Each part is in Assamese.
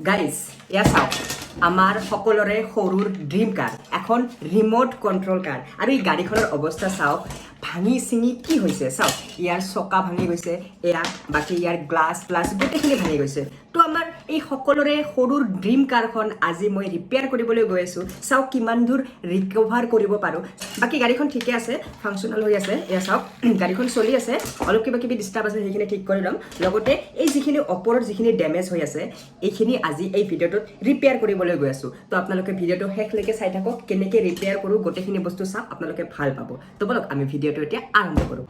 গাইজ এয়া চাওক আমাৰ সকলোৰে সৰুৰ ড্ৰিম কাৰ এখন ৰিম'ট কণ্ট্ৰল কাৰ আৰু এই গাড়ীখনৰ অৱস্থা চাওক ভাঙি চিঙি কি হৈছে চাওক ইয়াৰ চকা ভাঙি গৈছে এয়া বাকী ইয়াৰ গ্লাছ প্লাছ গোটেইখিনি ভাঙি গৈছে তো আমাৰ এই সকলোৰে সৰুৰ ড্ৰিম কাৰখন আজি মই ৰিপেয়াৰ কৰিবলৈ গৈ আছোঁ চাওক কিমান দূৰ ৰিকভাৰ কৰিব পাৰোঁ বাকী গাড়ীখন ঠিকে আছে ফাংচনেল হৈ আছে এয়া চাওক গাড়ীখন চলি আছে অলপ কিবা কিবি ডিষ্টাৰ্ব আছে সেইখিনি ঠিক কৰি ল'ম লগতে এই যিখিনি ওপৰৰ যিখিনি ডেমেজ হৈ আছে এইখিনি আজি এই ভিডিঅ'টোত ৰিপেয়াৰ কৰিবলৈ গৈ আছোঁ তো আপোনালোকে ভিডিঅ'টো শেষলৈকে চাই থাকক কেনেকৈ ৰিপেয়াৰ কৰোঁ গোটেইখিনি বস্তু চাওক আপোনালোকে ভাল পাব তো বলক আমি ভিডিঅ'টো এতিয়া আৰম্ভ কৰোঁ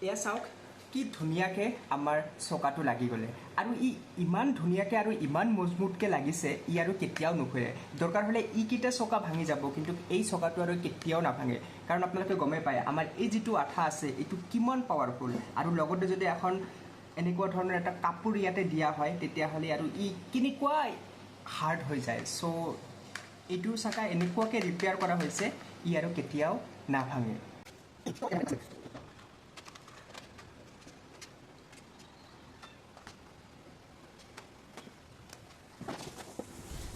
এয়া চাওক কি ধুনীয়াকৈ আমাৰ চকাটো লাগি গ'লে আৰু ইমান ধুনীয়াকৈ আৰু ইমান মজবুতকৈ লাগিছে ই আৰু কেতিয়াও নুঘূৰে দৰকাৰ হ'লে ইকেইটা চকা ভাঙি যাব কিন্তু এই চকাটো আৰু কেতিয়াও নাভাঙে কাৰণ আপোনালোকে গমেই পায় আমাৰ এই যিটো আঠা আছে এইটো কিমান পাৱাৰফুল আৰু লগতে যদি এখন এনেকুৱা ধৰণৰ এটা কাপোৰ ইয়াতে দিয়া হয় তেতিয়াহ'লে আৰু ই কেনেকুৱা হাৰ্ড হৈ যায় চ' এইটো চকা এনেকুৱাকৈ ৰিপেয়াৰ কৰা হৈছে ই আৰু কেতিয়াও নাভাঙে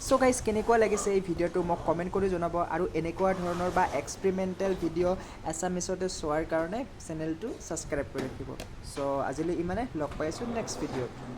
চ' গাইজ কেনেকুৱা লাগিছে এই ভিডিঅ'টো মোক কমেণ্ট কৰি জনাব আৰু এনেকুৱা ধৰণৰ বা এক্সপেৰিমেণ্টেল ভিডিঅ' এছামিছতে চোৱাৰ কাৰণে চেনেলটো ছাবস্ক্ৰাইব কৰি ৰাখিব চ' আজিলৈ ইমানে লগ পাই আছোঁ নেক্সট ভিডিঅ'ত